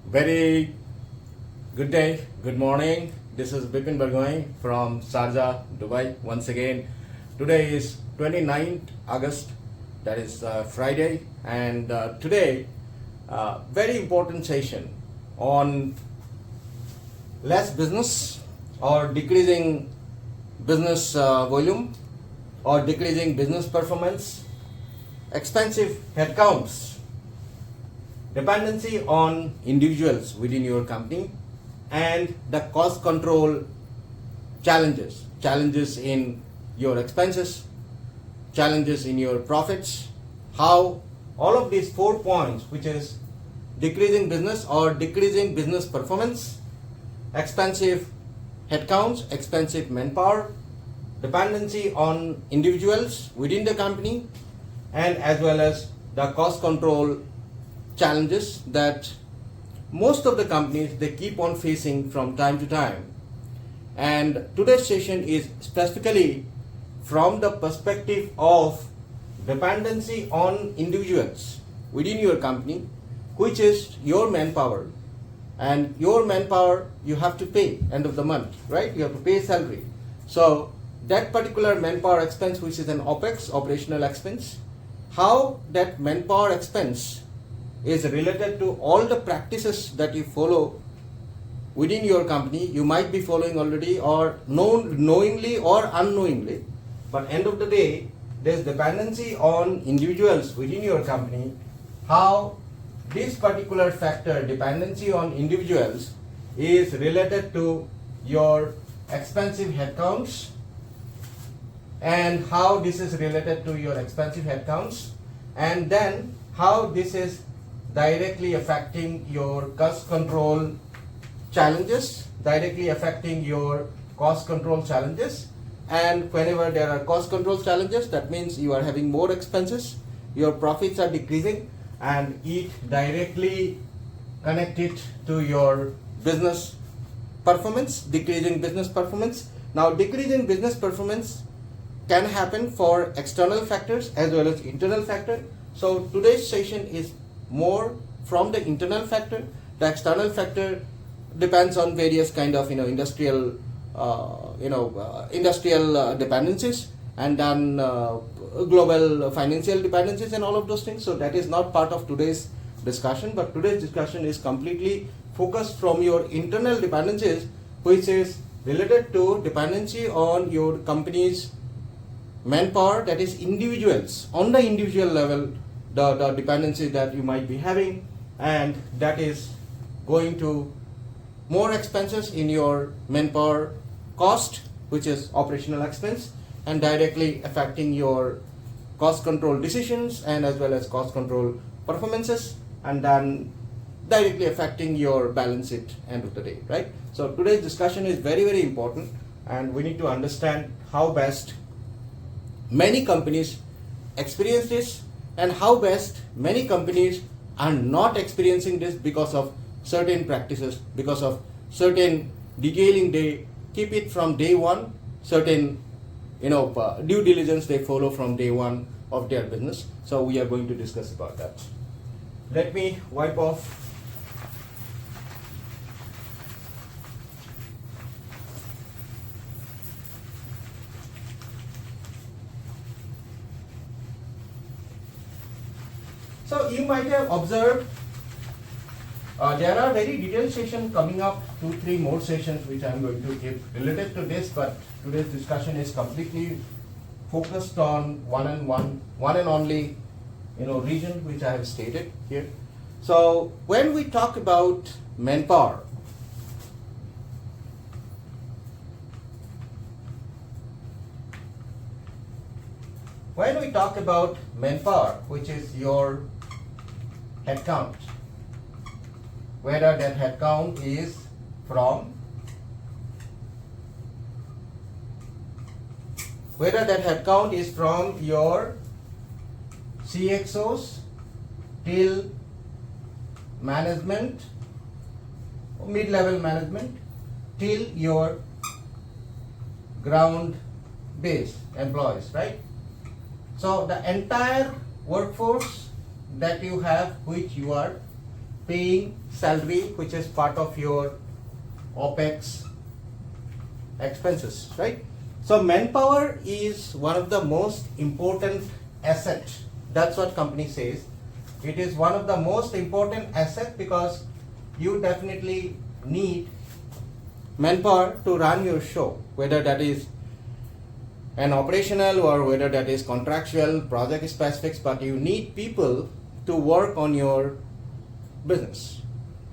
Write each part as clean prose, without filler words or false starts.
Very good day, good morning. This is Bipin Bargoin from Sharjah, Dubai. Once again, today is 29th August, that is Friday, and today, very important session on less business or decreasing business volume or decreasing business performance, expensive headcounts, dependency on individuals within your company, and the cost control challenges in your expenses, challenges in your profits, how all of these 4 points, which is decreasing business or decreasing business performance, expensive headcounts, expensive manpower, dependency on individuals within the company, and as well as the cost control challenges that most of the companies they keep on facing from time to time. And today's session is specifically from the perspective of dependency on individuals within your company, which is your manpower. And your manpower you have to pay end of the month, right? You have to pay salary. So that particular manpower expense, which is an OPEX, operational expense, how that manpower expense is related to all the practices that you follow within your company. You might be following already or knowingly or unknowingly, but end of the day there's dependency on individuals within your company, how this particular factor, dependency on individuals, is related to your expensive headcounts, and how this is related to your expensive headcounts, and then how this is directly affecting your cost control challenges, directly affecting your cost control challenges. And whenever there are cost control challenges, that means you are having more expenses, your profits are decreasing, and it directly connected to your business performance, decreasing business performance. Now, decreasing business performance can happen for external factors as well as internal factor. So today's session is more from the internal factor. The external factor depends on various kind of industrial dependencies, and then global financial dependencies and all of those things. So that is not part of today's discussion, but today's discussion is completely focused from your internal dependencies, which is related to dependency on your company's manpower, that is individuals, on the individual level, the dependency that you might be having, and that is going to more expenses in your manpower cost, which is operational expense, and directly affecting your cost control decisions and as well as cost control performances, and then directly affecting your balance sheet end of the day, right? So today's discussion is very, very important, and we need to understand how best many companies experience this, and how best many companies are not experiencing this because of certain practices, because of certain detailing they keep it from day one, certain due diligence they follow from day one of their business. So we are going to discuss about that. Let me wipe off So you might have observed there are very detailed sessions coming up, 2-3 more sessions which I am going to give related to this, but today's discussion is completely focused on one and only region which I have stated here. So when we talk about manpower, which is your headcount, whether that headcount is from your CXOs till management, mid-level management, till your ground base employees, right? So the entire workforce that you have, which you are paying salary, which is part of your OPEX expenses, right? So manpower is one of the most important asset. That's what company says. It is one of the most important asset because you definitely need manpower to run your show, whether that is an operational or whether that is contractual, project specifics, but you need people to work on your business,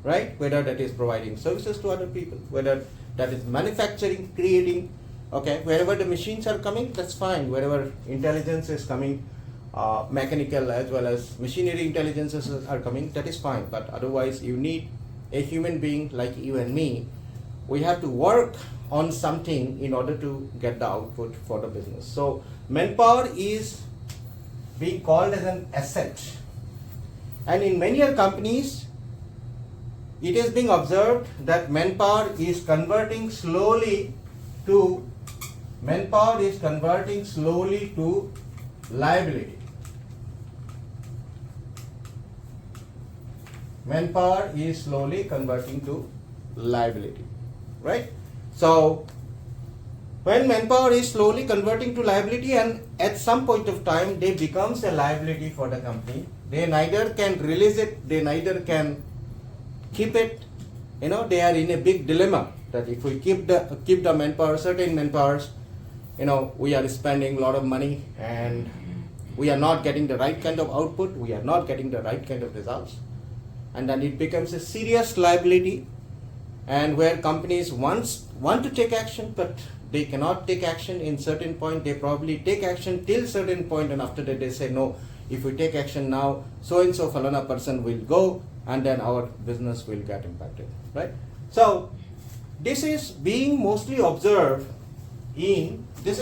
right? Whether that is providing services to other people, whether that is manufacturing, creating, okay, wherever the machines are coming, that's fine. Wherever intelligence is coming, mechanical as well as machinery intelligences are coming, that is fine. But otherwise, you need a human being like you and me. We have to work on something in order to get the output for the business. So manpower is being called as an asset. And in many other companies, it is being observed that manpower is converting slowly to liability. Manpower is slowly converting to liability, right? So when manpower is slowly converting to liability, and at some point of time they becomes a liability for the company, they neither can release it, they neither can keep it. They are in a big dilemma that if we keep the manpower, certain manpowers, we are spending a lot of money and we are not getting the right kind of output, we are not getting the right kind of results, and then it becomes a serious liability. And where companies want to take action, but they cannot take action in certain point. They probably take action till certain point, and after that they say, no, if we take action now, so and so falana person will go, and then our business will get impacted, right? So this is being mostly observed. This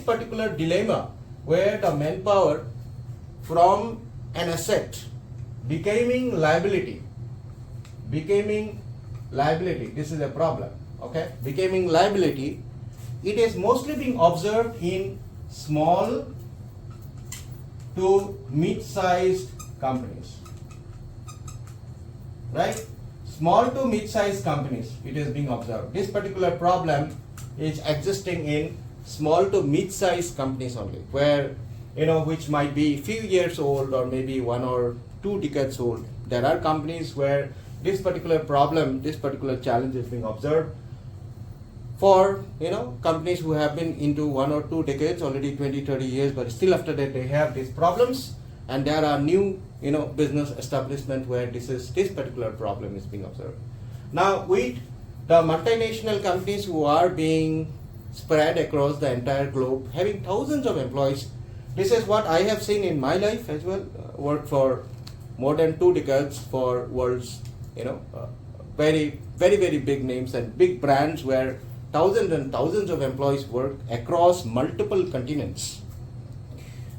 particular dilemma where the manpower from an asset becoming liability. This is a problem, okay? Becoming liability, it is mostly being observed in small to mid-sized companies, right? Small to mid-sized companies, it is being observed. This particular problem is existing in small to mid-sized companies only, where, which might be few years old or maybe 1 or 2 decades old. There are companies where this particular problem, this particular challenge is being observed for, companies who have been into 1 or 2 decades, already 20, 30 years, but still after that they have these problems, and there are new, business establishment where this particular problem is being observed. Now with the multinational companies who are being spread across the entire globe, having thousands of employees, this is what I have seen in my life as well. Worked for more than 2 decades for world's very, very, very big names and big brands where thousands and thousands of employees work across multiple continents,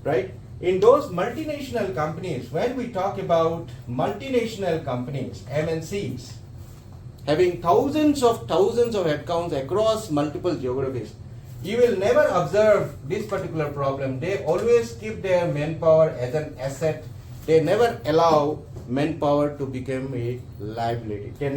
right? In those multinational companies, when we talk about multinational companies, MNCs, having thousands of headcounts across multiple geographies, you will never observe this particular problem. They always keep their manpower as an asset. They never allow manpower to become a liability. The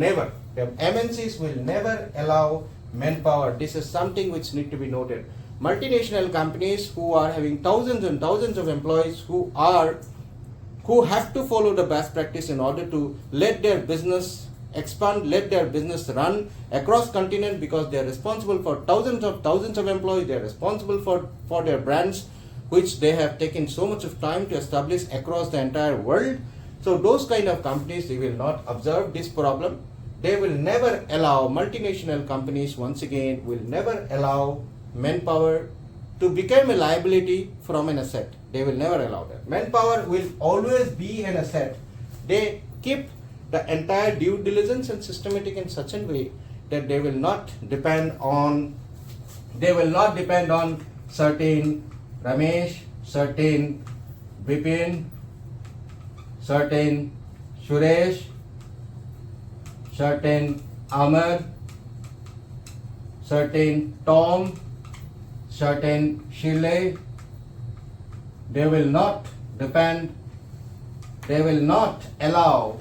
MNCs will never allow manpower. This is something which need to be noted. Multinational companies who are having thousands and thousands of employees who have to follow the best practice in order to let their business expand, let their business run across continent, because they are responsible for thousands of employees. They are responsible for their brands, which they have taken so much of time to establish across the entire world. So those kind of companies, they will not observe this problem. They will never allow, multinational companies once again will never allow manpower to become a liability from an asset. They will never allow that. Manpower will always be an asset. They keep the entire due diligence and systematic in such a way that they will not depend on certain Ramesh, certain Bipin, certain Suresh, certain Amar, certain Tom, certain Shirley. They will not allow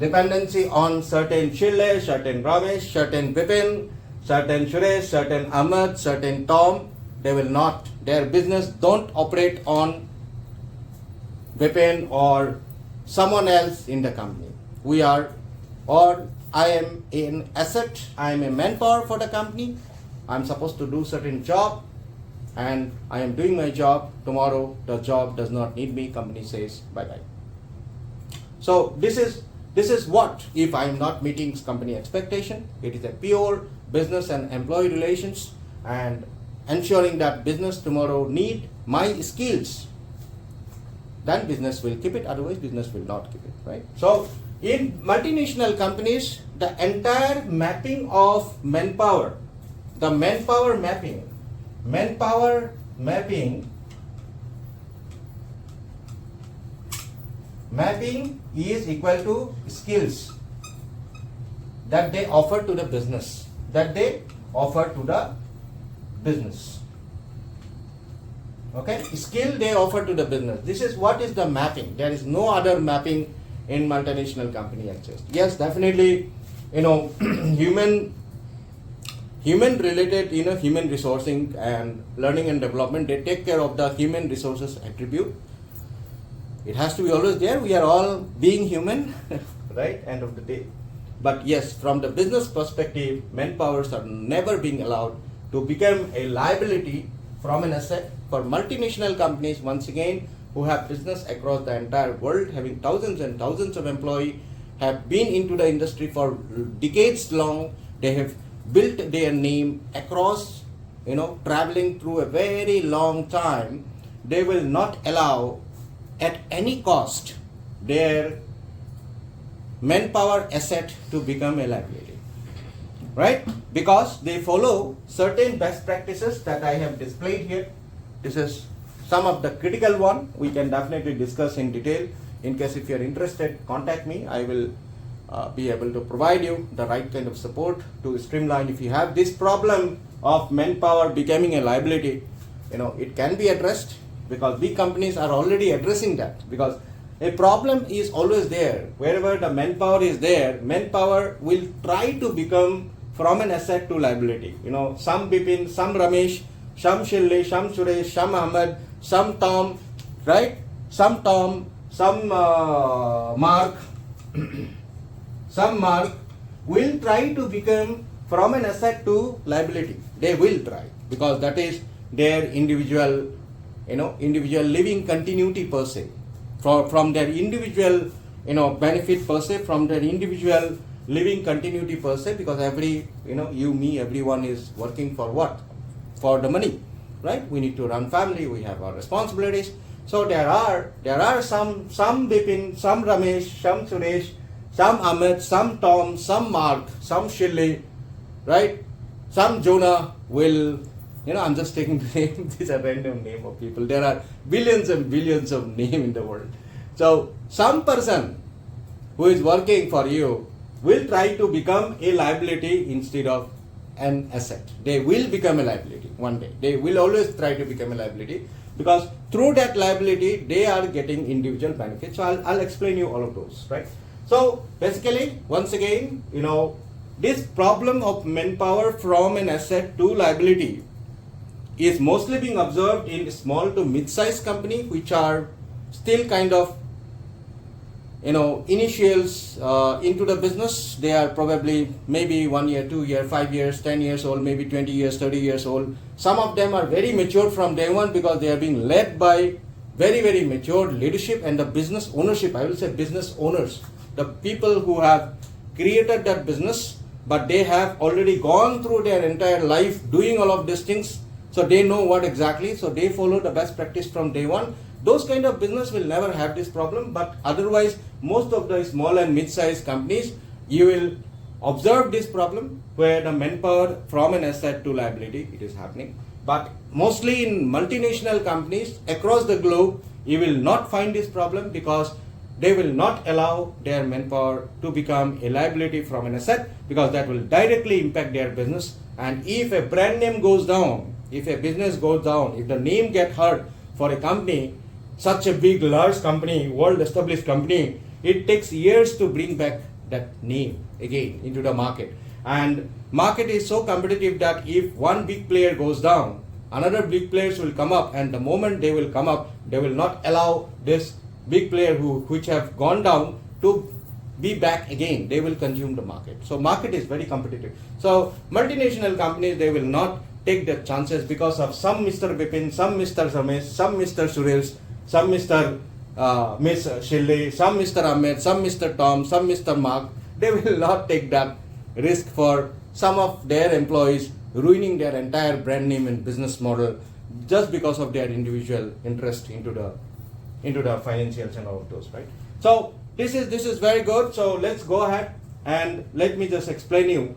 dependency on certain Shille, certain Ramesh, certain Bipin, certain Suresh, certain Ahmed, certain Tom. They will not. Their business don't operate on Bipin or someone else in the company. We are, or I am an asset, I am a manpower for the company. I am supposed to do certain job and I am doing my job. Tomorrow the job does not need me, company says bye bye. So this is what, if I am not meeting company expectation, it is a pure business and employee relations and ensuring that business tomorrow need my skills, then business will keep it, otherwise business will not keep it, right? So in multinational companies, the entire mapping of manpower, the manpower mapping is equal to skills that they offer to the business, okay, skill they offer to the business. This is what is the mapping. There is no other mapping in multinational company exists. Yes, definitely, human related, human resourcing and learning and development, they take care of the human resources attribute. It has to be always there. We are all being human, right? End of the day. But yes, from the business perspective, manpowers are never being allowed to become a liability from an asset. For multinational companies, once again, who have business across the entire world, having thousands and thousands of employees, have been into the industry for decades long. They have built their name across, traveling through a very long time. They will not allow at any cost their manpower asset to become a liability, right? Because they follow certain best practices that I have displayed here. This is some of the critical one. We can definitely discuss in detail. In case if you are interested, contact me. I will be able to provide you the right kind of support to streamline. If you have this problem of manpower becoming a liability, it can be addressed, because big companies are already addressing that. Because a problem is always there. Wherever the manpower is there, manpower will try to become from an asset to liability. Some Bipin, some Ramesh, some Shille, some Suresh, some Ahmed, some Tom, right? Some Tom, some Mark, some Mark will try to become from an asset to liability. They will try, because that is their individual, individual living continuity per se. From their individual, benefit per se, from their individual living continuity per se, because every, you, me, everyone is working for what? For the money, right? We need to run family, we have our responsibilities. So there are some Bipin, some Ramesh, some Suresh, some Ahmed, some Tom, some Mark, some Shille, right? Some Jonah will, I'm just taking the name, these are random name of people. There are billions and billions of names in the world. So some person who is working for you will try to become a liability instead of an asset. They will become a liability one day. They will always try to become a liability, because through that liability they are getting individual benefits. So I'll explain you all of those, right? So basically, once again, this problem of manpower from an asset to liability is mostly being observed in small to mid-sized company, which are still kind of, initials into the business. They are probably maybe 1 year, 2 year, 5 years, 10 years old, maybe 20 years, 30 years old. Some of them are very mature from day one, because they are being led by very, very mature leadership and the business ownership. I will say business owners, the people who have created that business, but they have already gone through their entire life doing all of these things. So they know what exactly, so they follow the best practice from day one. Those kind of business will never have this problem, but otherwise, most of the small and mid-sized companies, you will observe this problem where the manpower from an asset to liability, it is happening. But mostly in multinational companies across the globe, you will not find this problem, because they will not allow their manpower to become a liability from an asset, because that will directly impact their business. And if a brand name goes down, if a business goes down, if the name gets hurt for a company, such a big, large company, world established company, it takes years to bring back that name again into the market. And market is so competitive that if one big player goes down, another big players will come up, and the moment they will come up, they will not allow this big player which have gone down to be back again. They will consume the market. So market is very competitive. So multinational companies, they will not take their chances because of some Mr. Bipin, some Mr. Ramesh, some Mr. Suresh, some Mr. Miss Shilly, some Mr. Ahmed, some Mr. Tom, some Mr. Mark. They will not take that risk for some of their employees ruining their entire brand name and business model just because of their individual interest into the financials and all of those, right? So this is very good. So let's go ahead and let me just explain you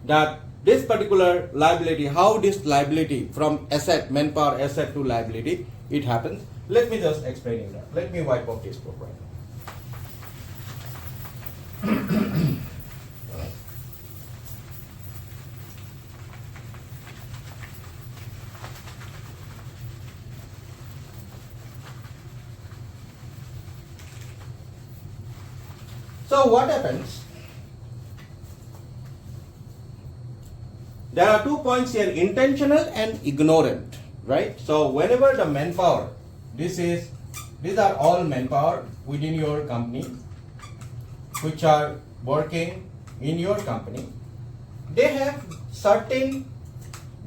that this particular liability, how this liability from asset, manpower asset to liability, it happens. Let me just explain you that. Let me wipe off this book right now. So what happens? There are 2 points here, intentional and ignorant, right? So whenever the manpower, these are all manpower within your company which are working in your company. They have certain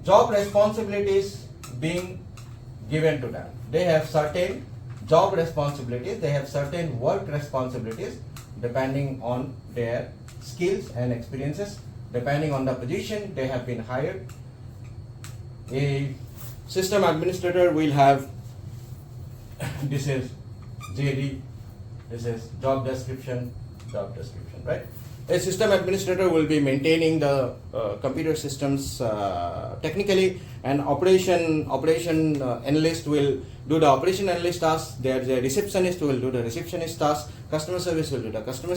job responsibilities being given to them. They have certain job responsibilities, they have certain work responsibilities depending on their skills and experiences, depending on the position they have been hired. A system administrator will have, this is JD, this is job description, right? A system administrator will be maintaining the computer systems technically, and operation analyst will do the operation analyst task. There's a receptionist who will do the receptionist task. Customer service will do the customer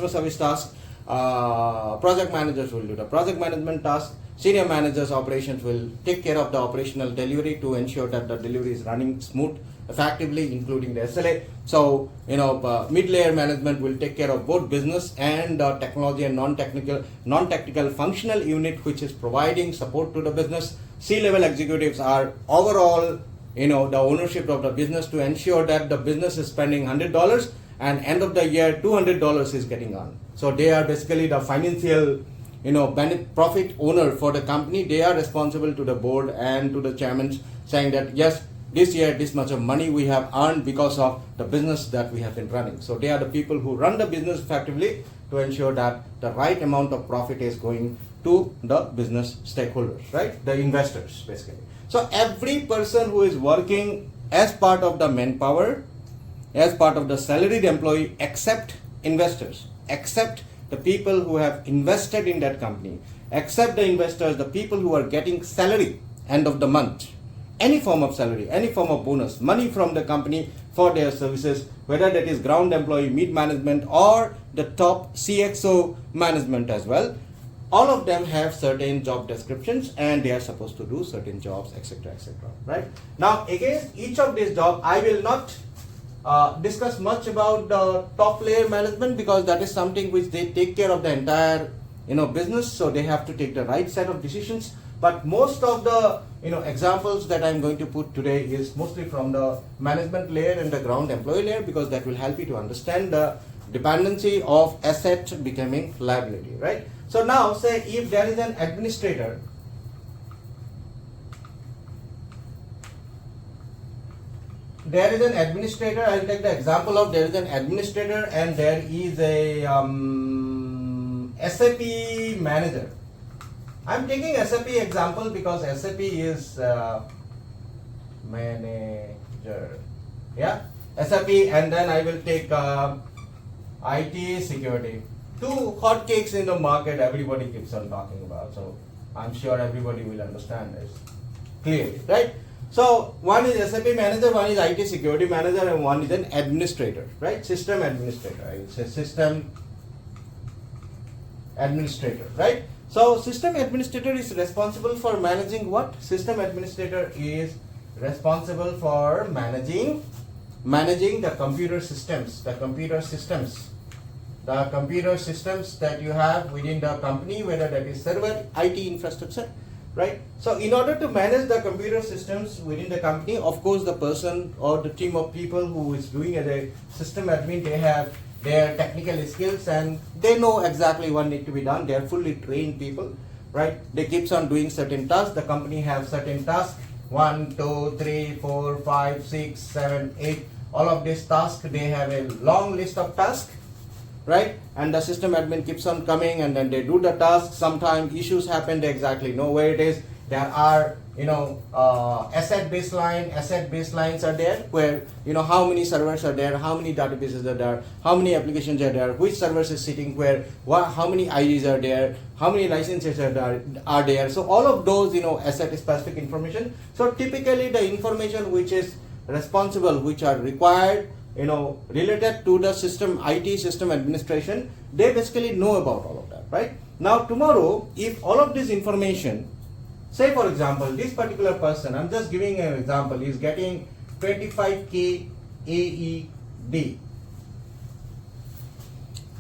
service task. Project managers will do the project management task. Senior managers operations will take care of the operational delivery to ensure that the delivery is running smooth, effectively, including the SLA. So, mid-layer management will take care of both business and technology and non-technical functional unit, which is providing support to the business. C-level executives are overall, the ownership of the business to ensure that the business is spending $100 and end of the year $200 is getting on. So they are basically the financial profit owner for the company. They are responsible to the board and to the chairman, saying that yes, this year this much of money we have earned because of the business that we have been running. So they are the people who run the business effectively to ensure that the right amount of profit is going to the business stakeholders, right? The investors basically. So every person who is working as part of the manpower, as part of the salaried employee, except investors, except the people who have invested in that company, except the investors, the people who are getting salary end of the month, any form of salary, any form of bonus, money from the company for their services, whether that is ground employee, mid management, or the top CXO management as well. All of them have certain job descriptions and they are supposed to do certain jobs, etc., right? Now, against each of these jobs, I will not discuss much about the top layer management, because that is something which they take care of the entire business, so they have to take the right set of decisions. But most of the examples that I'm going to put today is mostly from the management layer and the ground employee layer, because that will help you to understand the dependency of asset becoming liability, right? So now say if there is an administrator, I'll take the example of there is an administrator and there is a SAP manager. I'm taking SAP example because SAP is manager, yeah, SAP, and then I will take IT security. Two hot cakes in the market everybody keeps on talking about, so I'm sure everybody will understand this clearly, right? So one is SAP manager, one is IT security manager, and one is an administrator, right? System administrator. I will say system administrator, right? So system administrator is responsible for managing what? System administrator is responsible for managing the computer systems, the computer systems that you have within the company, whether that is server, IT infrastructure, right? So in order to manage the computer systems within the company, of course the person or the team of people who is doing as a system admin, they have their technical skills and they know exactly what needs to be done. They are fully trained people, right? They keeps on doing certain tasks. The company have certain tasks, 1, 2, 3, 4, 5, 6, 7, 8. All of these tasks, they have a long list of tasks, right? And the system admin keeps on coming and then they do the task. Sometimes issues happen, they exactly know where it is. There are, asset baselines are there where, how many servers are there, how many databases are there, how many applications are there, which servers is sitting where, how many IDs are there, how many licenses are there. So all of those, asset specific information. So typically the information which is responsible, which are required, related to the system, IT system administration, they basically know about all of that, right? Now tomorrow, if all of this information, say for example, this particular person, I'm just giving an example, is getting 25K AED,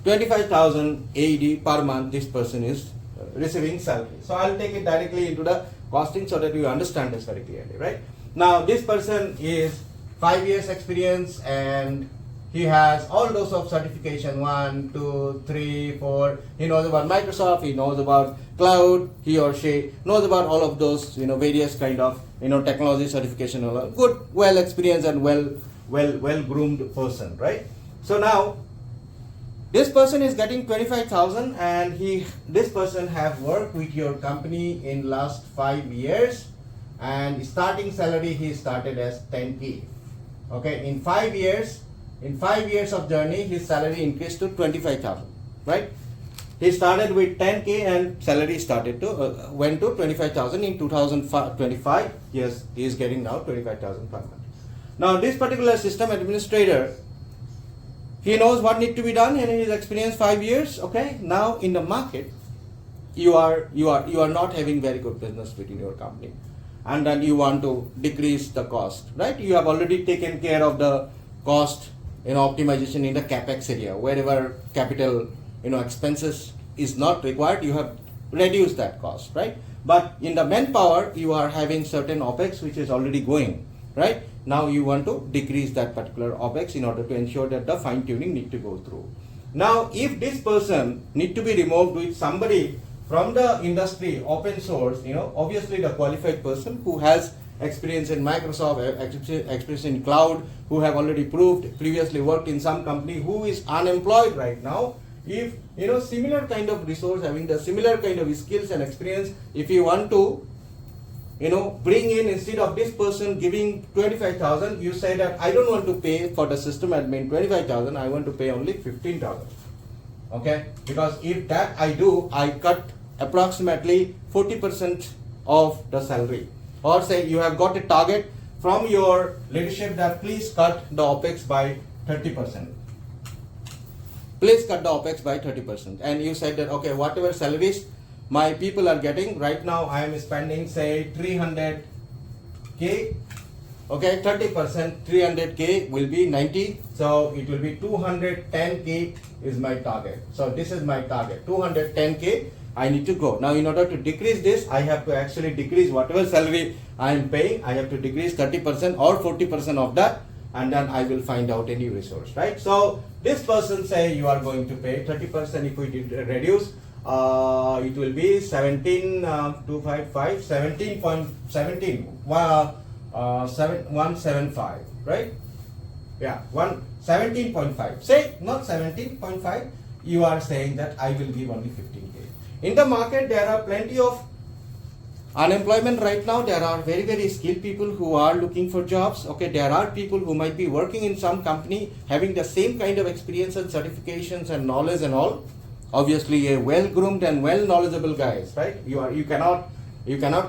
25,000 AED per month this person is receiving salary. So I'll take it directly into the costing so that you understand this very clearly, right? Now this person is 5 years experience and he has all those of certification, 1, 2, 3, 4. He knows about Microsoft, he knows about cloud, he or she knows about all of those, various kind of, technology certification, good, well experienced and well groomed person, right? So now, this person is getting 25,000 and this person have worked with your company in last 5 years and starting salary he started as 10K. Okay, in 5 years of journey, his salary increased to 25,000, right? He started with 10K and salary started to went to 25,000 in 2025. Yes, he is getting now 25,000 per month. Now this particular system administrator, he knows what needs to be done and he is experienced 5 years. Okay, now in the market, you are not having very good business within your company, and then you want to decrease the cost, right? You have already taken care of the cost, optimization in the capex area. Wherever capital, expenses is not required, you have reduced that cost, right? But in the manpower, you are having certain OPEX which is already going, right? Now you want to decrease that particular OPEX in order to ensure that the fine tuning need to go through. Now, if this person need to be removed with somebody from the industry, open source, obviously the qualified person who has experience in Microsoft, experience in cloud, who have already proved, previously worked in some company, who is unemployed right now, if, similar kind of resource, having the similar kind of skills and experience, if you want to, bring in, instead of this person giving 25,000, you say that I don't want to pay for the system admin 25,000, I want to pay only 15,000. Okay, because if that I do, I cut approximately 40% of the salary. Or say you have got a target from your leadership that please cut the OPEX by 30%. Please cut the OPEX by 30%. And you said that, okay, whatever salaries my people are getting, right now I am spending say 300K. Okay, 30%, 300K will be 90. So it will be 210K is my target. So this is my target, 210K. I need to go. Now in order to decrease this, I have to actually decrease whatever salary I am paying. I have to decrease 30% or 40% of that, and then I will find out any resource, right? So this person say you are going to pay 30%. If we reduce, it will be 175, right? Yeah, 17.5. Say not 17.5. You are saying that I will give only 15K. In the market, there are plenty of unemployment right now. There are very, very skilled people who are looking for jobs. Okay, there are people who might be working in some company having the same kind of experience and certifications and knowledge and all. Obviously, a well-groomed and well-knowledgeable guys, right? You cannot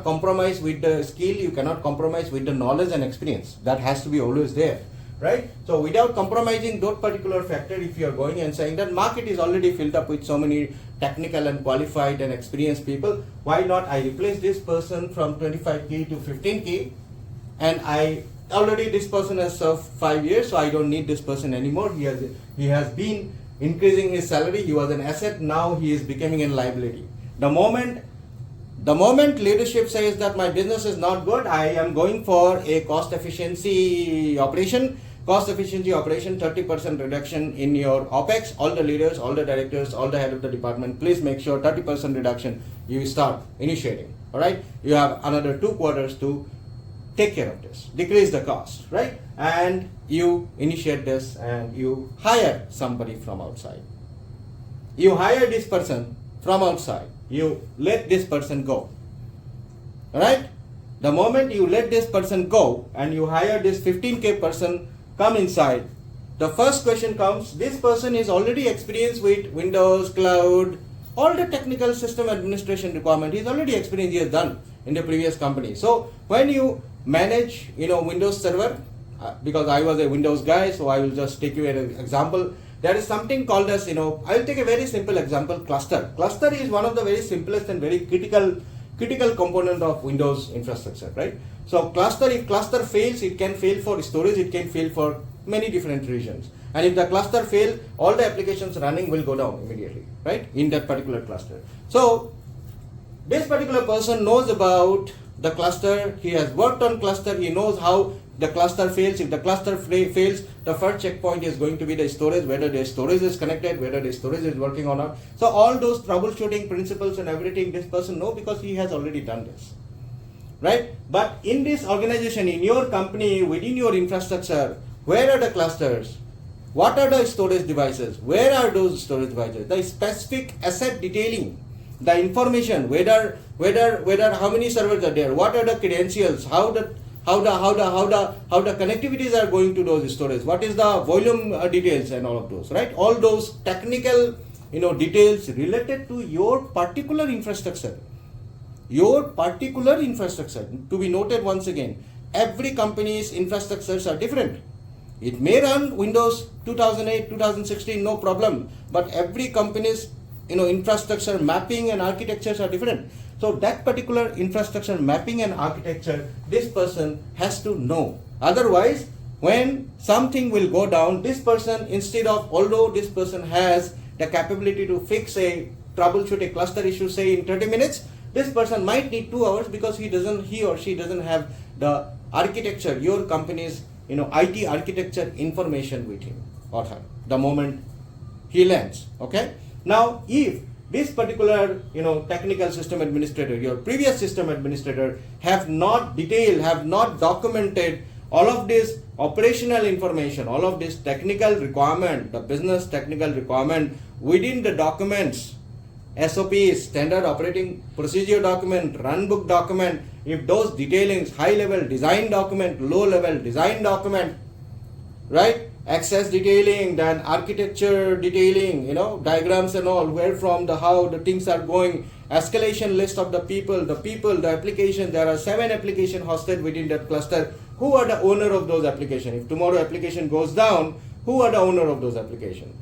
compromise with the skill. You cannot compromise with the knowledge and experience. That has to be always there, right? So without compromising those particular factor, if you are going and saying that market is already filled up with so many technical and qualified and experienced people, why not I replace this person from 25K to 15K, and this person has served 5 years, so I don't need this person anymore. He has been increasing his salary. He was an asset, now he is becoming a liability. The moment leadership says that my business is not good, I am going for a cost efficiency operation, 30% reduction in your OPEX. All the leaders, all the directors, all the head of the department, please make sure 30% reduction you start initiating. All right, you have another 2 quarters to take care of this, decrease the cost, right? And you initiate this and you hire somebody from outside. You hire this person from outside. You let this person go. All right? The moment you let this person go and you hire this 15K person come inside, the first question comes, this person is already experienced with Windows, cloud, all the technical system administration requirement. He's already experienced, he has done in the previous company. So when you manage, Windows server, because I was a Windows guy, so I will just take you an example. There is something called as, I will take a very simple example, cluster. Cluster is one of the very simplest and very critical component of Windows infrastructure, right? So cluster, if cluster fails, it can fail for storage, it can fail for many different reasons. And if the cluster fails, all the applications running will go down immediately, right? In that particular cluster. So this particular person knows about the cluster, he has worked on cluster, he knows how the cluster fails. If the cluster fails, the first checkpoint is going to be the storage, whether the storage is connected, whether the storage is working or not. So all those troubleshooting principles and everything this person knows because he has already done this, right? But in this organization, in your company, within your infrastructure, where are the clusters? What are the storage devices? Where are those storage devices? The specific asset detailing, the information, whether how many servers are there, what are the credentials, how the connectivities are going to those storage, what is the volume details and all of those, right? All those technical details related to your particular infrastructure. To be noted once again, every company's infrastructures are different. It may run Windows 2008, 2016, no problem, but every company's infrastructure mapping and architectures are different. So that particular infrastructure mapping and architecture, this person has to know. Otherwise, when something will go down, this person, although this person has the capability to fix troubleshoot a cluster issue, say in 30 minutes, this person might need 2 hours because he or she doesn't have the architecture, your company's IT architecture information with him or her the moment he lands. Okay. Now, if this particular technical system administrator, your previous system administrator, have not documented all of this operational information, all of this technical requirement, the business technical requirement within the documents, SOPs, standard operating procedure document, runbook document, if those detailings, high level design document, low level design document, right? Access detailing, then architecture detailing, diagrams and all, where from how the things are going, escalation list of the people, the application. There are 7 applications hosted within that cluster. Who are the owner of those applications? If tomorrow application goes down, who are the owner of those applications?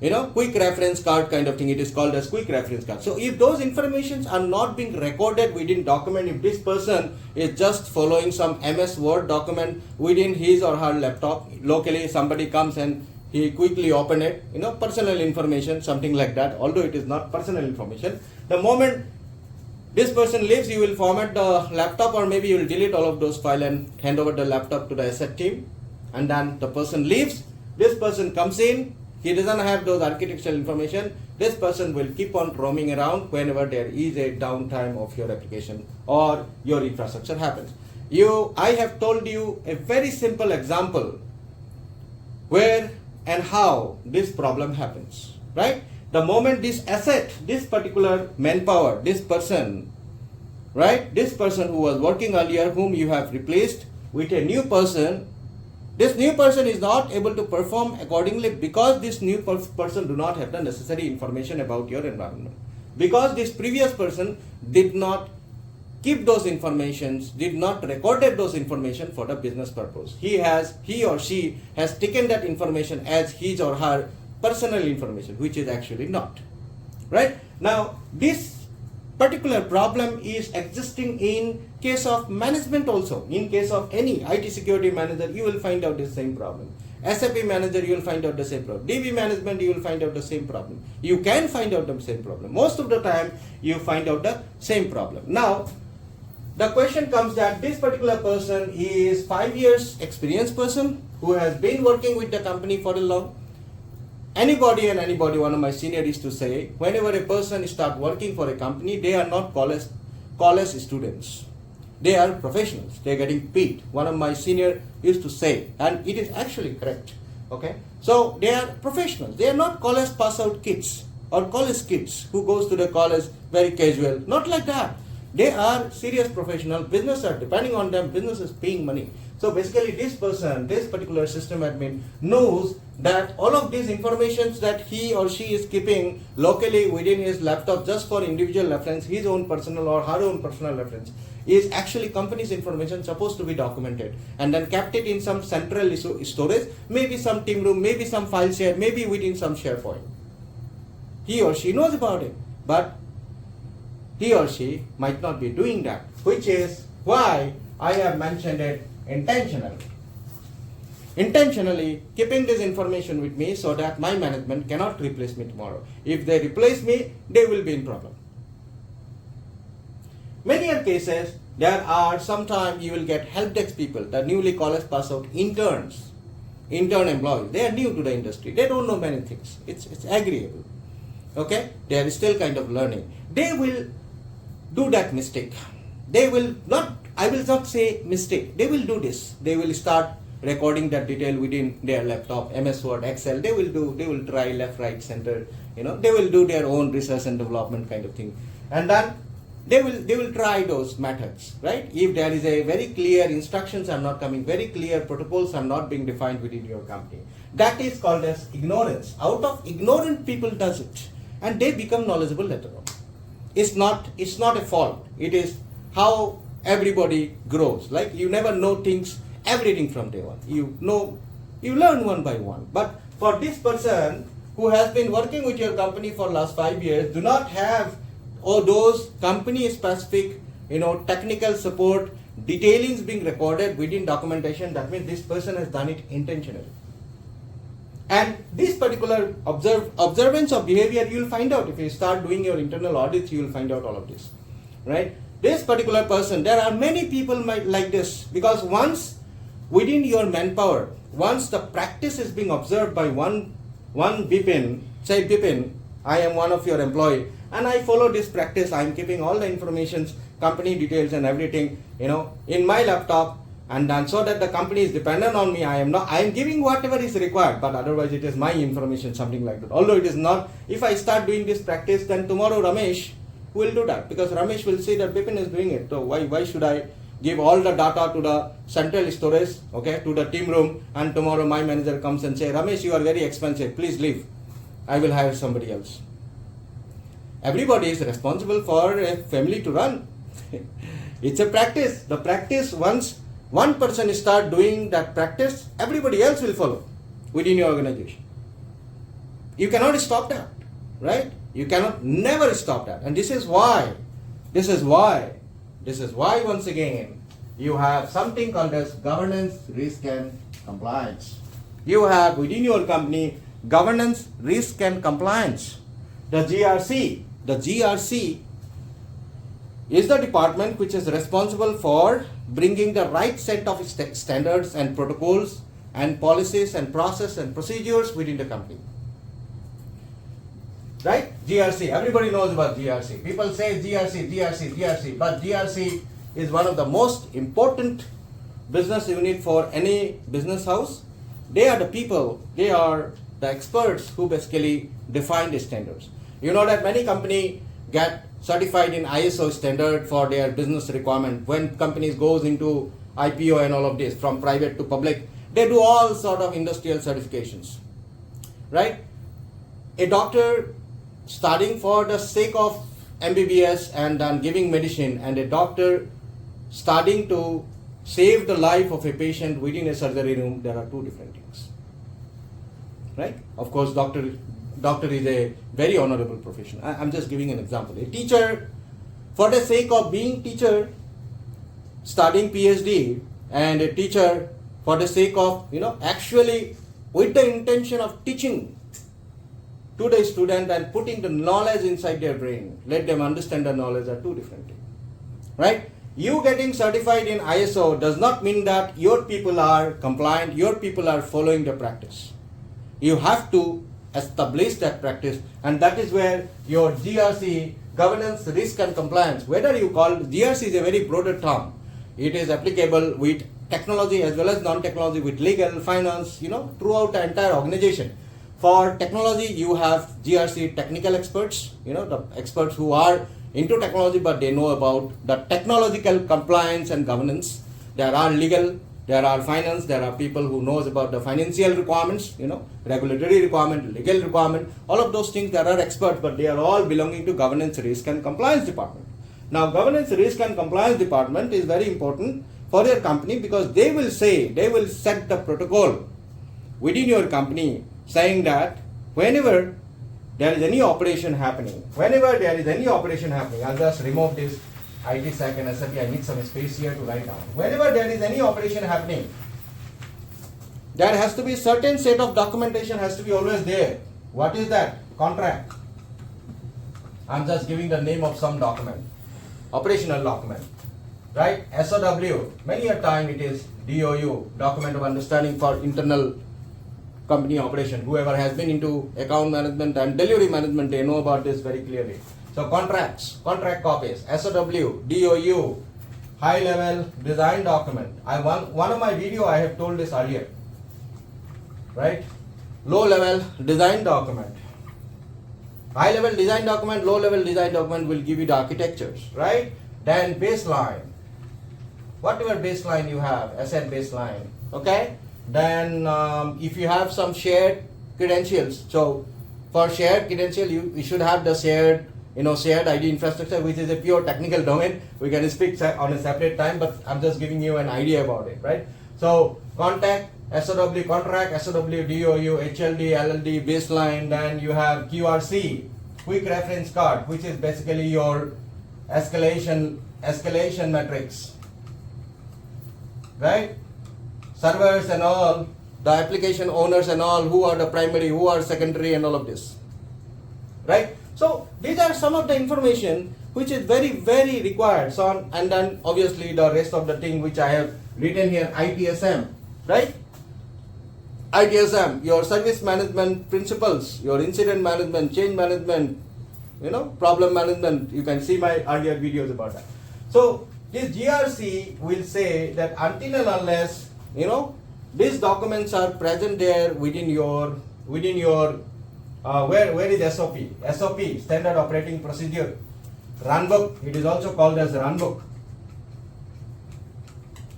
Quick reference card kind of thing. It is called as quick reference card. So if those informations are not being recorded within document, if this person is just following some MS Word document within his or her laptop, locally somebody comes and he quickly open it, personal information, something like that, although it is not personal information. The moment this person leaves, you will format the laptop or maybe you will delete all of those files and hand over the laptop to the asset team. And then the person leaves, this person comes in, he doesn't have those architectural information. This person will keep on roaming around whenever there is a downtime of your application or your infrastructure happens. I have told you a very simple example where and how this problem happens, right? The moment this asset, this particular manpower, this person, right? This person who was working earlier, whom you have replaced with a new person, this new person is not able to perform accordingly because this new person do not have the necessary information about your environment. Because this previous person did not keep those informations, did not recorded those information for the business purpose. He or she has taken that information as his or her personal information, which is actually not. Right? Now, this particular problem is existing in case of management also. In case of any IT security manager, you will find out the same problem. SAP manager, you will find out the same problem. DB management, you will find out the same problem. You can find out the same problem. Most of the time, you find out the same problem. Now, the question comes that this particular person is 5 years experienced person who has been working with the company for a long. Anybody, one of my seniors used to say, whenever a person start working for a company, they are not college students. They are professionals. They are getting paid. One of my senior used to say, and it is actually correct. Okay, so they are professionals. They are not college pass out kids or college kids who goes to the college very casual. Not like that. They are serious professional. Business are depending on them. Business is paying money. So basically, this person, this particular system admin, knows that all of these informations that he or she is keeping locally within his laptop just for individual reference, his own personal or her own personal reference, is actually company's information supposed to be documented and then kept it in some central storage, maybe some team room, maybe some file share, maybe within some SharePoint. He or she knows about it, but he or she might not be doing that, which is why I have mentioned it intentionally. Intentionally keeping this information with me so that my management cannot replace me tomorrow. If they replace me, they will be in problem. Many other cases, there are sometimes you will get help desk people, the newly college pass out intern employees. They are new to the industry. They don't know many things. It's agreeable. Okay, they are still kind of learning. They will do that mistake. They will not, I will not say mistake. They will do this. They will start recording that detail within their laptop, MS Word, Excel. They will try left, right, center. They will do their own research and development kind of thing. And then they will try those methods, right? If there is a very clear instructions are not coming, very clear protocols are not being defined within your company. That is called as ignorance. Out of ignorant people does it, and they become knowledgeable later on. It's not a fault. It is how everybody grows. Like you never know things, everything from day one. You learn one by one. But for this person who has been working with your company for last 5 years, do not have all those company specific, technical support detailings being recorded within documentation. That means this person has done it intentionally. And this particular observance of behavior, you will find out if you start doing your internal audits. You will find out all of this, right? This particular person, there are many people might like this, because once within your manpower, once the practice is being observed by one Bipin, say Bipin, I am one of your employee, and I follow this practice. I am keeping all the informations, company details and everything, in my laptop, and then so that the company is dependent on me. I am giving whatever is required, but otherwise it is my information, something like that. Although it is not, if I start doing this practice, then tomorrow Ramesh will do that, because Ramesh will see that Bipin is doing it. So why should I give all the data to the central storage, okay, to the team room, and tomorrow my manager comes and say, Ramesh, you are very expensive, please leave. I will hire somebody else. Everybody is responsible for a family to run. It's a practice. The practice, once one person start doing that practice, everybody else will follow within your organization. You cannot stop that, right? You cannot never stop that. And this is why once again, you have something called as governance, risk and compliance. You have within your company governance, risk and compliance. The GRC is the department which is responsible for bringing the right set of standards and protocols and policies and process and procedures within the company. Right? GRC, everybody knows about GRC. People say GRC, but GRC is one of the most important business unit for any business house. They are the people, they are the experts who basically define the standards. You know that many companies get certified in ISO standard for their business requirement. When companies goes into IPO and all of this, from private to public, they do all sort of industrial certifications, right? A doctor studying for the sake of MBBS and then giving medicine, and a doctor studying to save the life of a patient within a surgery room, there are two different things, right? Of course, doctor is a very honorable profession. I'm just giving an example. A teacher, for the sake of being teacher, studying PhD, and a teacher for the sake of actually with the intention of teaching to the student and putting the knowledge inside their brain. Let them understand the knowledge are two different things. Right? You getting certified in ISO does not mean that your people are compliant, your people are following the practice. You have to establish that practice, and that is where your GRC, governance, risk and compliance, whether you call GRC is a very broader term. It is applicable with technology as well as non-technology, with legal, finance, throughout the entire organization. For technology, you have GRC technical experts, the experts who are into technology but they know about the technological compliance and governance. There are legal, there are finance, there are people who knows about the financial requirements, regulatory requirement, legal requirement, all of those things. There are experts, but they are all belonging to governance, risk and compliance department. Now, governance, risk and compliance department is very important for your company, because they will set the protocol within your company, saying that whenever there is any operation happening, I'll just remove this IT SAC and SAP, I need some space here to write down. Whenever there is any operation happening, there has to be certain set of documentation has to be always there. What is that? Contract. I'm just giving the name of some document, operational document, right? SOW, many a time it is DOU, document of understanding for internal company operation. Whoever has been into account management and delivery management, they know about this very clearly. So contracts, contract copies, SOW, DOU, high level design document. One of my video I have told this earlier, right? Low level design document. High level design document, low level design document will give you the architectures, right? Then baseline, whatever baseline you have, asset baseline, okay? Then if you have some shared credentials, so for shared credential you should have the shared ID infrastructure, which is a pure technical domain. We can speak on a separate time, but I'm just giving you an idea about it, right? So contact, SOW contract, SOW DOU, HLD, LLD, baseline. Then you have QRC, quick reference card, which is basically your escalation matrix, right? Servers and all, the application owners and all, who are the primary, who are secondary, and all of this, right? So these are some of the information which is very, very required. So, and then obviously the rest of the thing which I have written here, ITSM, right? ITSM, your service management principles, your incident management, change management, problem management. You can see my earlier videos about that. So this GRC will say that until and unless these documents are present there within your where is SOP? SOP, Standard Operating Procedure. Runbook, it is also called as runbook.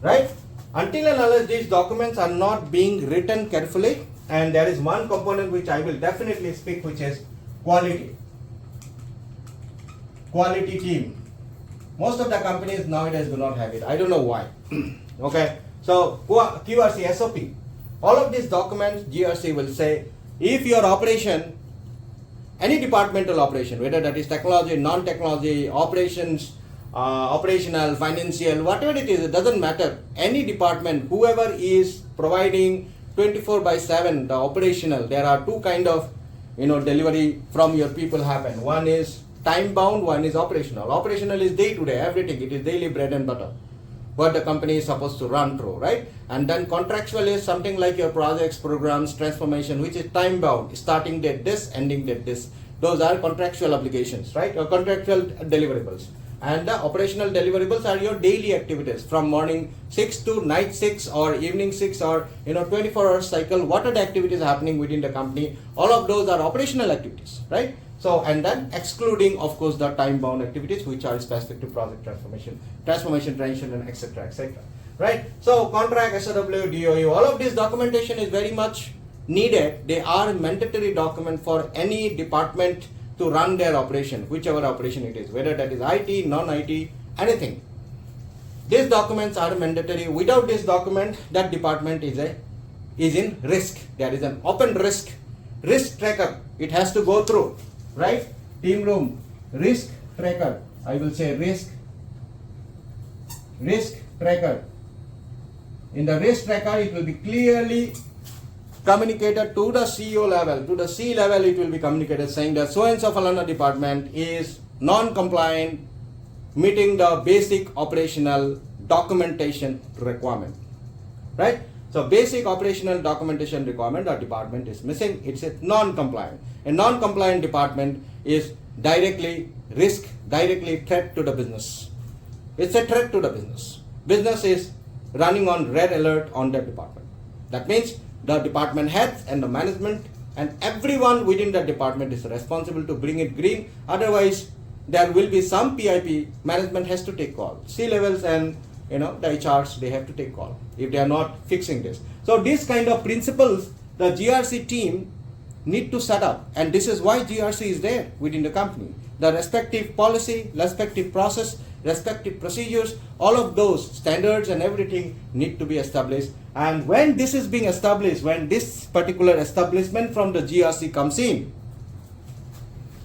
Right? Until and unless these documents are not being written carefully, and there is one component which I will definitely speak, which is quality. Quality team. Most of the companies nowadays do not have it. I don't know why. Okay. So QRC, SOP. All of these documents, GRC will say, if your operation, any departmental operation, whether that is technology, non-technology, operations, operational, financial, whatever it is, it doesn't matter. Any department, whoever is providing 24/7 the operational, there are two kind of delivery from your people happen. One is time bound, one is operational. Operational is day to day, everything. It is daily bread and butter, what the company is supposed to run through, right? And then contractual is something like your projects, programs, transformation, which is time bound, starting date this, ending date this. Those are contractual obligations, right? Or contractual deliverables. And the operational deliverables are your daily activities from morning 6 to night 6 or evening 6 or 24-hour cycle. What are the activities happening within the company? All of those are operational activities, right? So, and then excluding, of course, the time-bound activities which are specific to project transformation, transition, and etc., right? So, contract, SOW, DOU, all of this documentation is very much needed. They are mandatory document for any department to run their operation, whichever operation it is, whether that is IT, non-IT, anything. These documents are mandatory. Without this document, that department is in risk. There is an open risk tracker. It has to go through. Right? Team room, risk tracker. I will say risk tracker. In the risk tracker, it will be clearly communicated to the CEO level, to the C level it will be communicated saying that so and so Falana department is non-compliant, meeting the basic operational documentation requirement, right? So basic operational documentation requirement, the department is missing, it's a non-compliant. A non-compliant department is directly risk, directly threat to the business. It's a threat to the business. Business is running on red alert on that department. That means the department heads and the management and everyone within the department is responsible to bring it green. Otherwise, there will be some PIP, management has to take call. C-levels and the HRs, they have to take call if they are not fixing this. So these kind of principles, the GRC team need to set up, and this is why GRC is there within the company. The respective policy, respective process, respective procedures, all of those standards and everything need to be established. And when this is being established, when this particular establishment from the GRC comes in,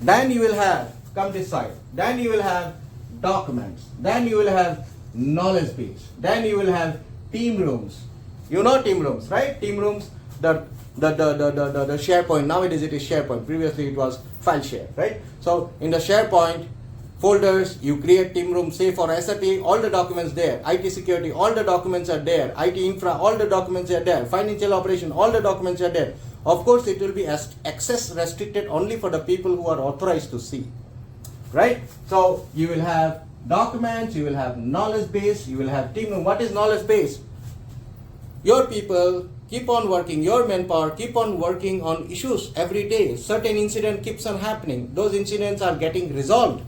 then you will have, come this side, then you will have documents, then you will have knowledge base, then you will have team rooms. You know team rooms, right? Team rooms, the SharePoint, nowadays it is SharePoint, previously it was file share, right? So in the SharePoint folders, you create team room, say for SAP, all the documents there, IT security, all the documents are there, IT infra, all the documents are there, financial operation, all the documents are there. Of course, it will be access restricted only for the people who are authorized to see, right? So you will have documents, you will have knowledge base, you will have team room. What is knowledge base? Your people keep on working, your manpower keep on working on issues every day. Certain incident keeps on happening. Those incidents are getting resolved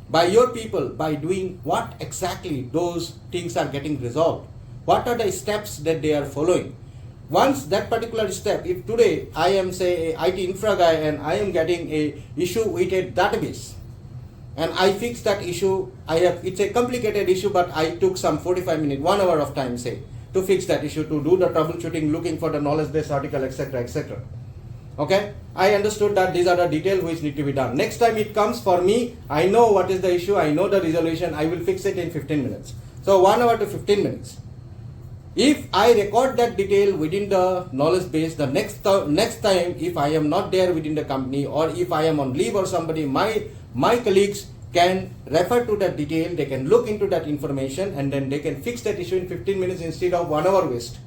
by your people by doing what exactly those things are getting resolved. What are the steps that they are following? Once that particular step, if today I am say a IT infra guy and I am getting a issue with a database and I fix that issue, it's a complicated issue, but I took some 45 minutes, 1 hour of time say to fix that issue, to do the troubleshooting, looking for the knowledge base article, etc., etc. Okay, I understood that these are the details which need to be done. Next time it comes for me, I know what is the issue, I know the resolution, I will fix it in 15 minutes. So 1 hour to 15 minutes. If I record that detail within the knowledge base, the next time if I am not there within the company, or if I am on leave or somebody, my colleagues can refer to that detail, they can look into that information and then they can fix that issue in 15 minutes instead of 1 hour waste.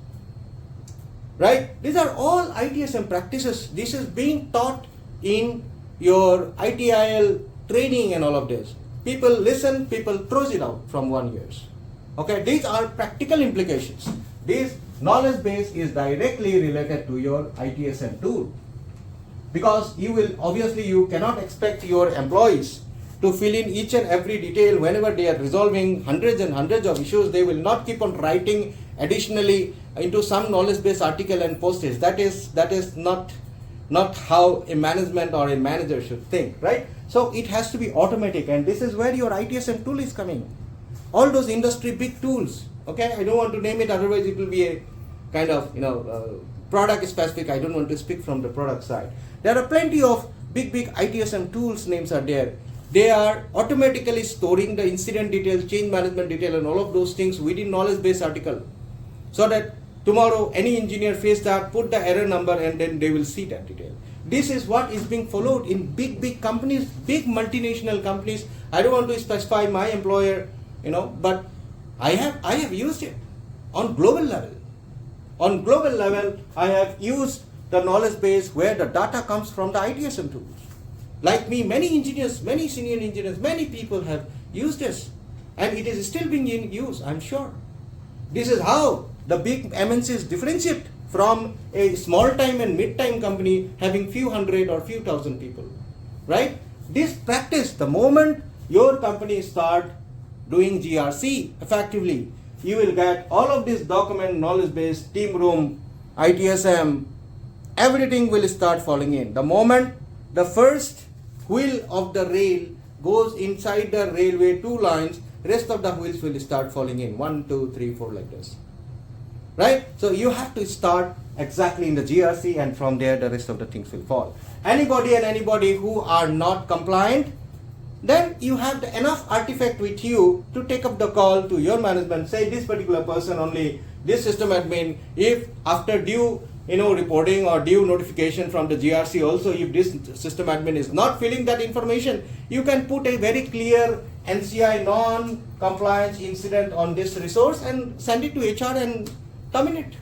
Right? These are all ITSM practices. This is being taught in your ITIL training and all of this. People listen, people throws it out from 1 year. Okay, these are practical implications. This knowledge base is directly related to your ITSM tool. Because you cannot expect your employees to fill in each and every detail whenever they are resolving hundreds and hundreds of issues. They will not keep on writing additionally into some knowledge base article and post it. That is not how a management or a manager should think, right? So it has to be automatic, and this is where your ITSM tool is coming. All those industry big tools, okay? I don't want to name it, otherwise it will be a kind of product specific. I don't want to speak from the product side. There are plenty of big ITSM tools names are there. They are automatically storing the incident details, change management detail, and all of those things within knowledge base article, so that tomorrow any engineer face that, put the error number, and then they will see that detail. This is what is being followed in big companies, big multinational companies. I don't want to specify my employer, but I have used it on global level. On global level, I have used the knowledge base where the data comes from the ITSM tools. Like me, many engineers, many senior engineers, many people have used this, and it is still being in use, I'm sure. This is how the big MNCs differentiate from a small time and mid time company having few hundred or few thousand people, right? This practice, the moment your company start doing GRC effectively, you will get all of this document, knowledge base, team room, ITSM, everything will start falling in. The moment the first wheel of the rail goes inside the railway 2 lines, rest of the wheels will start falling in, 1, 2, 3, 4 like this, right? So you have to start exactly in the GRC, and from there the rest of the things will fall. Anybody who are not compliant, then you have enough artifact with you to take up the call to your management, say this particular person only, this system admin, if after due reporting or due notification from the GRC also. If this system admin is not filling that information, you can put a very clear NCI non-compliance incident on this resource and send it to HR and terminate.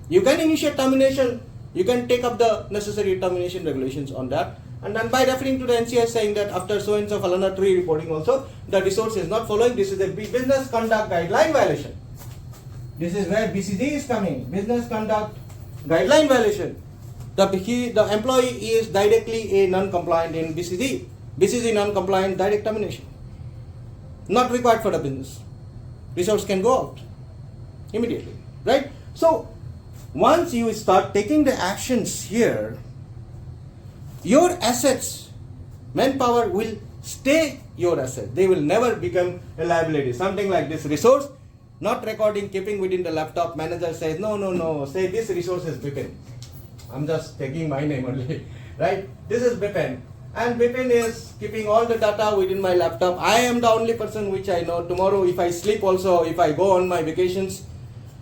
You can initiate termination. You can take up the necessary termination regulations on that. And then by referring to the NCI saying that after so and so Falana tree reporting also, the resource is not following, this is a business conduct guideline violation. This is where BCG is coming, business conduct guideline violation. The employee is directly a non-compliant in BCG. BCG non-compliant, direct termination. Not required for the business. Resource can go out immediately, right? So, once you start taking the actions here, your assets, manpower will stay your asset. They will never become a liability. Something like this resource, not recording, keeping within the laptop, manager says, no, say this resource is Bipin. I'm just taking my name only, right? This is Bipin. And Bipin is keeping all the data within my laptop. I am the only person which I know. Tomorrow if I sleep also, if I go on my vacations,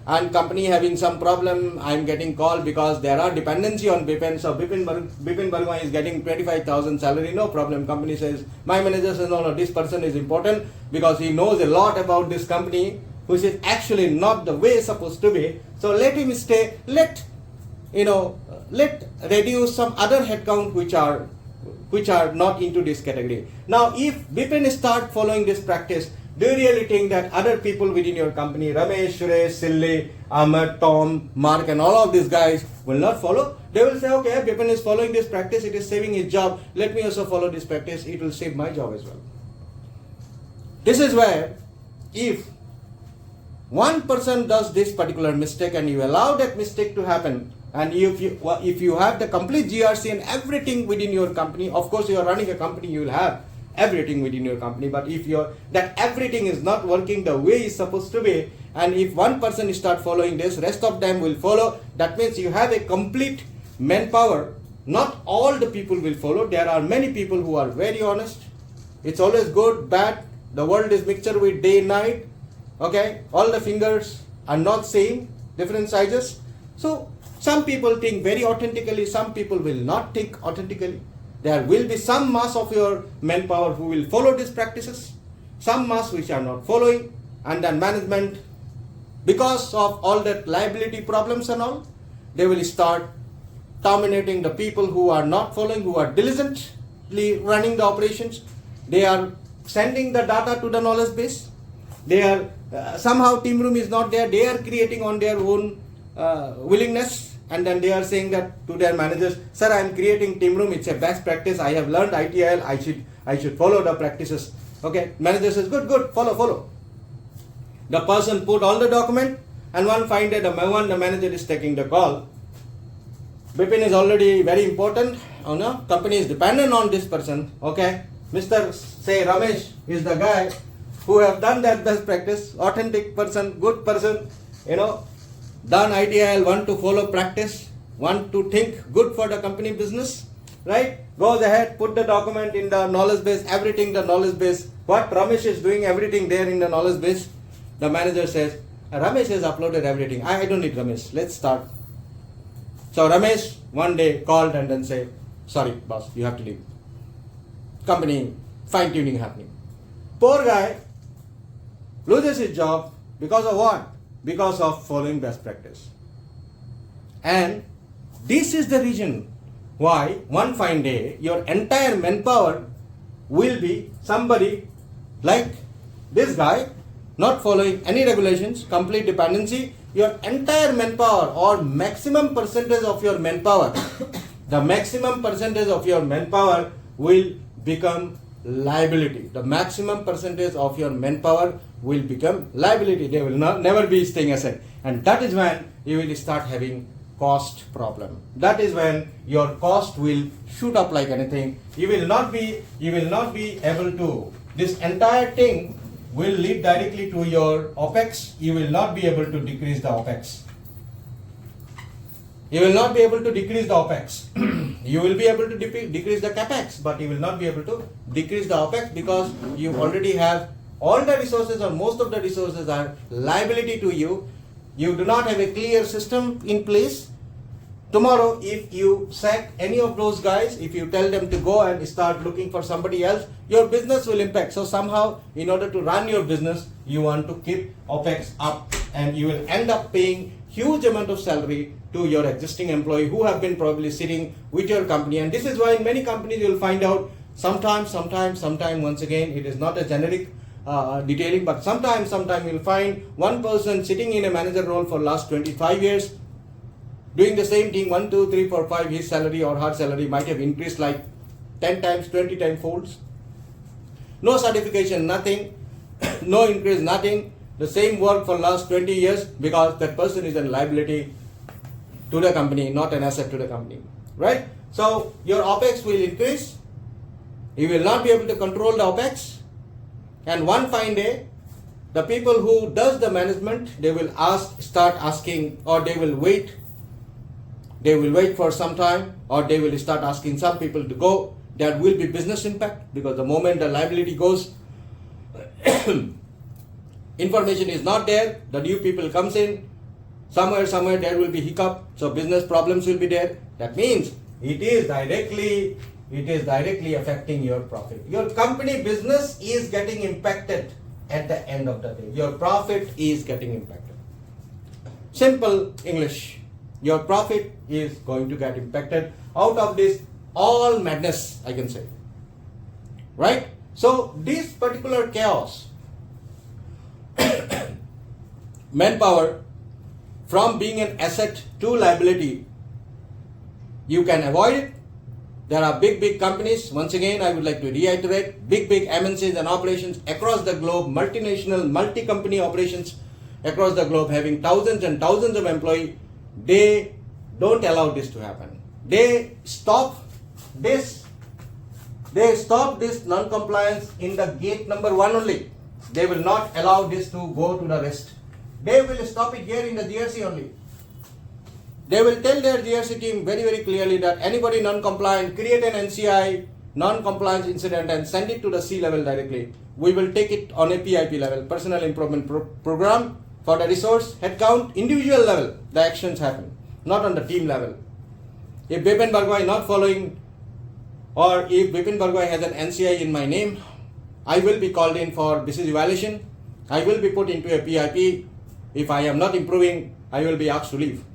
and company having some problem, I'm getting called because there are dependency on Bipin. So Bipin Barma is getting 25,000 salary, no problem. Company says, my manager says, no, this person is important because he knows a lot about this company, which is actually not the way it's supposed to be. So let him stay, let reduce some other headcount which are not into this category. Now if Bipin start following this practice, do you really think that other people within your company, Ramesh, Suresh, Silly, Ahmed, Tom, Mark and all of these guys will not follow? They will say, okay, Bipin is following this practice, it is saving his job, let me also follow this practice, it will save my job as well. This is where if one person does this particular mistake and you allow that mistake to happen, and if you have the complete GRC and everything within your company, of course you are running a company, you will have everything within your company, but if that everything is not working the way it's supposed to be, and if one person start following this, rest of them will follow, that means you have a complete manpower. Not all the people will follow. There are many people who are very honest. It's always good, bad. The world is mixture with day and night. Okay, all the fingers are not same, different sizes. So some people think very authentically, some people will not think authentically. There will be some mass of your manpower who will follow these practices, some mass which are not following, and then management, because of all that liability problems and all, they will start terminating the people who are not following, who are diligently running the operations. They are sending the data to the knowledge base. They are somehow team room is not there. They are creating on their own willingness. And then they are saying that to their managers, sir, I am creating team room, it's a best practice, I have learned ITIL, I should follow the practices. Okay, manager says, good, follow. The person put all the document, and one fine day the manager is taking the call. Bipin is already very important, company is dependent on this person. Okay, Mr. say Ramesh is the guy who have done that best practice, authentic person, good person, done ITIL, want to follow practice, want to think good for the company business, right? Goes ahead, put the document in the knowledge base, everything the knowledge base. What Ramesh is doing, everything there in the knowledge base. The manager says, Ramesh has uploaded everything. I don't need Ramesh. Let's start. So Ramesh one day called and then said, sorry boss, you have to leave. Company fine tuning happening. Poor guy loses his job because of what? Because of following best practice. And this is the reason why one fine day your entire manpower will be somebody like this guy, not following any regulations, complete dependency. Your entire manpower or maximum percentage of your manpower, the maximum percentage of your manpower will become liability. The maximum percentage of your manpower will become liability. They will never be staying aside. And that is when you will start having cost problem. That is when your cost will shoot up like anything. You will not be able to, this entire thing will lead directly to your OPEX. You will not be able to decrease the OPEX. You will not be able to decrease the OPEX. You will be able to decrease the CAPEX, but you will not be able to decrease the OPEX because you already have all the resources or most of the resources are liability to you. you do not have a clear system in place, tomorrow if you sack any of those guys, if you tell them to go and start looking for somebody else, your business will impact. So somehow, in order to run your business, you want to keep OPEX up, and you will end up paying huge amount of salary to your existing employee who have been probably sitting with your company. And this is why in many companies you will find out sometimes, once again, it is not a generic detailing, but sometimes you'll find one person sitting in a manager role for last 25 years, doing the same thing, 1, 2, 3, 4, 5, his salary or her salary might have increased like 10 times, 20 times folds. No certification, nothing, no increase, nothing. The same work for last 20 years, because that person is a liability to the company, not an asset to the company, right? So your OPEX will increase. You will not be able to control the OPEX. And one fine day, the people who does the management, they will start asking, or they will wait. They will wait for some time, or they will start asking some people to go. There will be business impact, because the moment the liability goes, information is not there, the new people comes in, somewhere there will be hiccup, so business problems will be there. That means it is directly affecting your profit. Your company business is getting impacted at the end of the day. Your profit is getting impacted. Simple English. Your profit is going to get impacted out of this all madness, I can say. Right? So this particular chaos, manpower, from being an asset to liability, you can avoid it. There are big companies, once again I would like to reiterate, big MNCs and operations across the globe, multinational, multi-company operations across the globe having thousands and thousands of employees. They don't allow this to happen. They stop this non-compliance in the gate number 1 only. They will not allow this to go to the rest. They will stop it here in the GRC only. They will tell their GRC team very clearly that anybody non-compliant, create an NCI, non-compliance incident, and send it to the C level directly. We will take it on a PIP level, personal improvement program, for the resource, headcount, individual level, the actions happen, not on the team level. If Bipin Bargwai not following, or if Bipin Bargwai has an NCI in my name, I will be called in for business evaluation. I will be put into a PIP. If I am not improving, I will be asked to leave.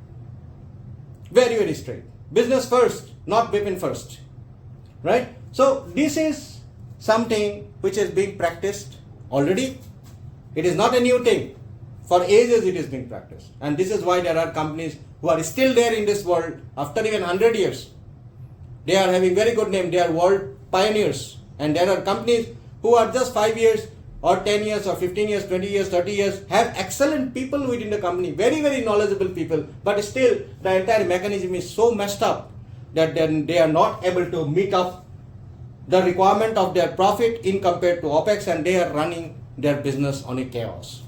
Very straight. Business first, not Bipin first. Right? So this is something which is being practiced already. It is not a new thing. For ages it is being practiced. And this is why there are companies who are still there in this world after even 100 years. They are having very good name. They are world pioneers. And there are companies who are just 5 years or 10 years or 15 years, 20 years, 30 years, have excellent people within the company, very knowledgeable people, but still the entire mechanism is so messed up that then they are not able to meet up the requirement of their profit in compared to OPEX, and they are running their business on a chaos.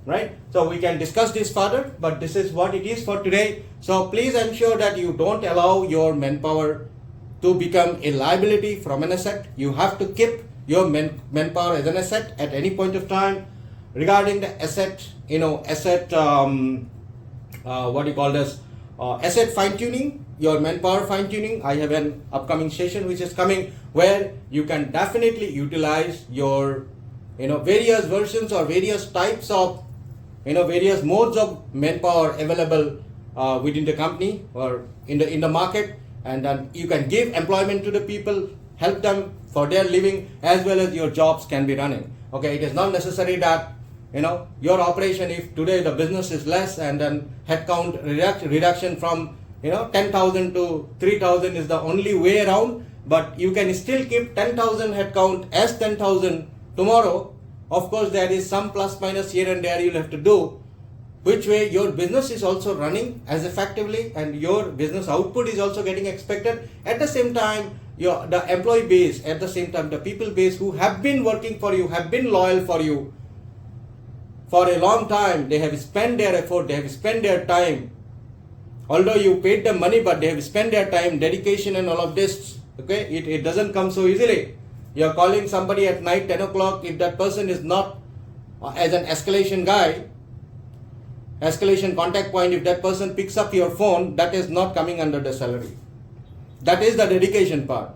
Right? So we can discuss this further, but this is what it is for today. So please ensure that you don't allow your manpower to become a liability from an asset. You have to keep your manpower as an asset at any point of time. Regarding the asset, asset fine tuning, your manpower fine tuning, I have an upcoming session which is coming where you can definitely utilize your various versions or various types of various modes of manpower available within the company or in the market, and then you can give employment to the people, help them for their living, as well as your jobs can be running. Okay, it is not necessary that your operation, if today the business is less and then headcount reduction from 10,000 to 3,000 is the only way around, but you can still keep 10,000 headcount as 10,000 tomorrow. Of course, there is some plus minus here and there you'll have to do, which way your business is also running as effectively and your business output is also getting expected. At the same time, the employee base, at the same time the people base who have been working for you, have been loyal for you for a long time, they have spent their effort, they have spent their time. Although you paid them money, but they have spent their time, dedication and all of this. Okay, it doesn't come so easily. You are calling somebody at night 10 o'clock, if that person is not as an escalation guy, escalation contact point, if that person picks up your phone, that is not coming under the salary. That is the dedication part.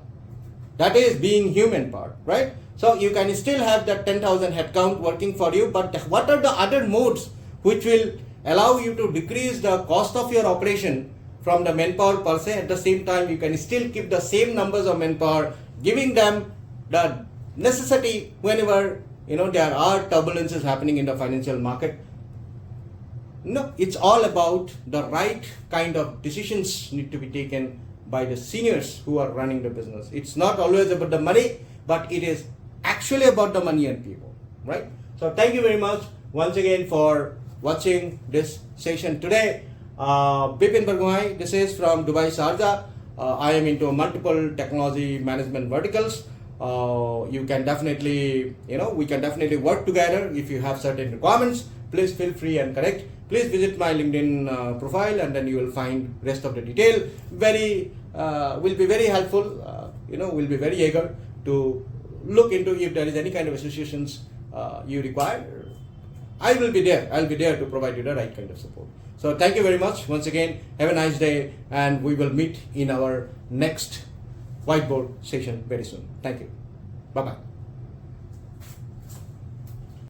That is being human part, right? So you can still have that 10,000 headcount working for you, but what are the other modes which will allow you to decrease the cost of your operation from the manpower per se? At the same time, you can still keep the same numbers of manpower, giving them the necessity whenever there are turbulences happening in the financial market. No, it's all about the right kind of decisions need to be taken by the seniors who are running the business. It's not always about the money, but it is actually about the money and people, right? So thank you very much once again for watching this session today. Bipin Barguhai, this is from Dubai, Sharjah. I am into multiple technology management verticals. You can definitely, we can definitely work together. If you have certain requirements, please feel free and connect. Please visit my LinkedIn profile, and then you will find rest of the detail. Will be very helpful. Will be very eager to look into if there is any kind of associations you require. I will be there. I'll be there to provide you the right kind of support. So thank you very much once again. Have a nice day, and we will meet in our next whiteboard session very soon. Thank you. Bye bye.